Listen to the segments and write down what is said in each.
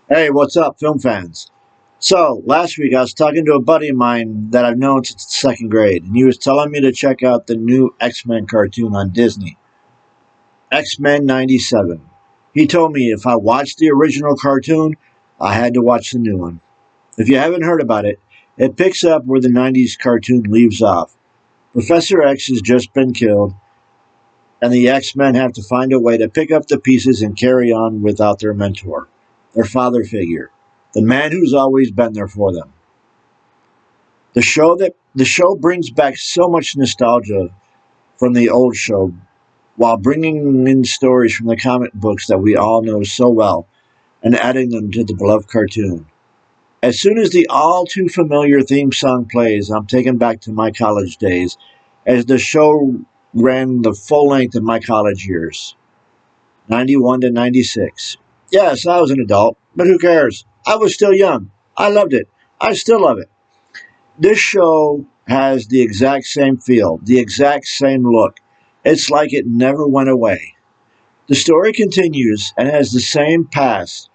Hey, what's up, film fans? So, last week I was talking to a buddy of mine that I've known since second grade, and he was telling me to check out the new X-Men cartoon on Disney, X-Men 97. He told me if I watched the original cartoon, I had to watch the new one. If you haven't heard about it, it picks up where the 90s cartoon leaves off. Professor X has just been killed, and the X-Men have to find a way to pick up the pieces and carry on without their mentor, their father figure, the man who's always been there for them. The show brings back so much nostalgia from the old show while bringing in stories from the comic books that we all know so well and adding them to the beloved cartoon. As soon as the all too familiar theme song plays, I'm taken back to my college days as the show ran the full length of my college years, 91 to 96. Yes, I was an adult, but who cares? I was still young. I loved it. I still love it. This show has the exact same feel, the exact same look. It's like it never went away. The story continues and has the same past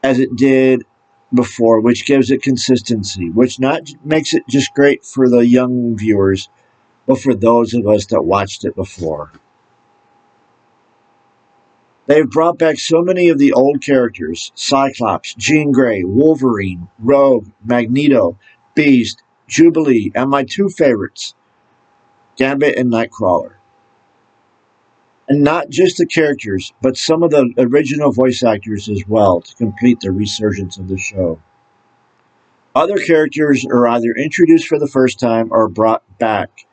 as it did before, which gives it consistency, which not makes it just great for the young viewers, but for those of us that watched it before. They've brought back so many of the old characters: Cyclops, Jean Grey, Wolverine, Rogue, Magneto, Beast, Jubilee, and my two favorites, Gambit and Nightcrawler. And not just the characters, but some of the original voice actors as well to complete the resurgence of the show. Other characters are either introduced for the first time or brought back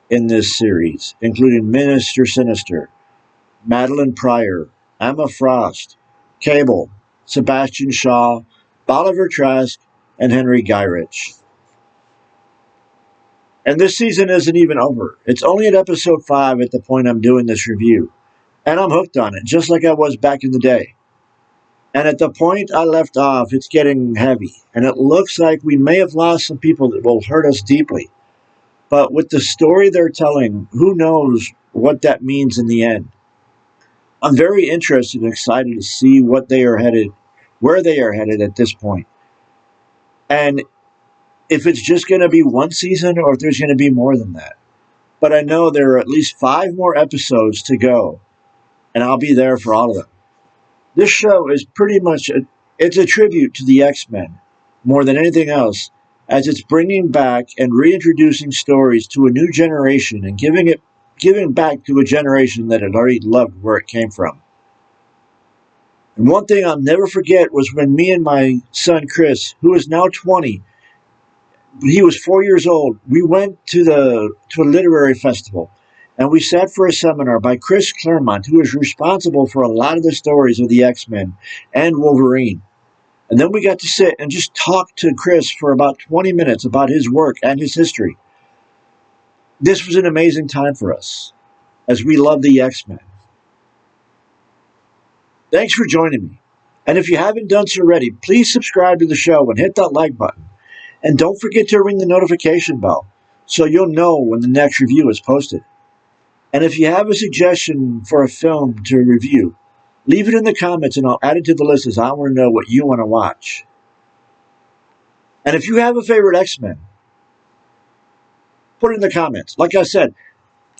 in this series, including Minister Sinister, Madeline Pryor, Emma Frost, Cable, Sebastian Shaw, Bolivar Trask, and Henry Gyrich. And this season isn't even over. It's only at episode 5 at the point I'm doing this review. And I'm hooked on it, just like I was back in the day. And at the point I left off, it's getting heavy. And it looks like we may have lost some people that will hurt us deeply. But with the story they're telling, who knows what that means in the end. I'm very interested and excited to see where they are headed at this point. And if it's just going to be one season or if there's going to be more than that. But I know there are at least 5 more episodes to go, and I'll be there for all of them. This show is pretty much it's a tribute to the X-Men more than anything else, as it's bringing back and reintroducing stories to a new generation and giving back to a generation that had already loved where it came from. And one thing I'll never forget was when me and my son Chris, who is now 20, he was 4 years old. We went to a literary festival, and we sat for a seminar by Chris Claremont, who is responsible for a lot of the stories of the X-Men and Wolverine. And then we got to sit and just talk to Chris for about 20 minutes about his work and his history. This was an amazing time for us, as we love the X-Men. Thanks for joining me. And if you haven't done so already, please subscribe to the show and hit that like button. And don't forget to ring the notification bell so you'll know when the next review is posted. And if you have a suggestion for a film to review, leave it in the comments and I'll add it to the list, as I want to know what you want to watch. And if you have a favorite X-Men, put it in the comments. Like I said,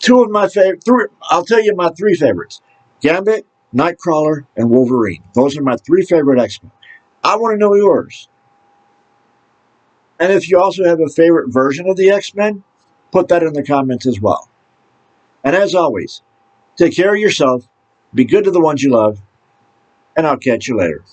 I'll tell you my 3 favorites: Gambit, Nightcrawler, and Wolverine. Those are my 3 favorite X-Men. I want to know yours. And if you also have a favorite version of the X-Men, put that in the comments as well. And as always, take care of yourself, be good to the ones you love, and I'll catch you later.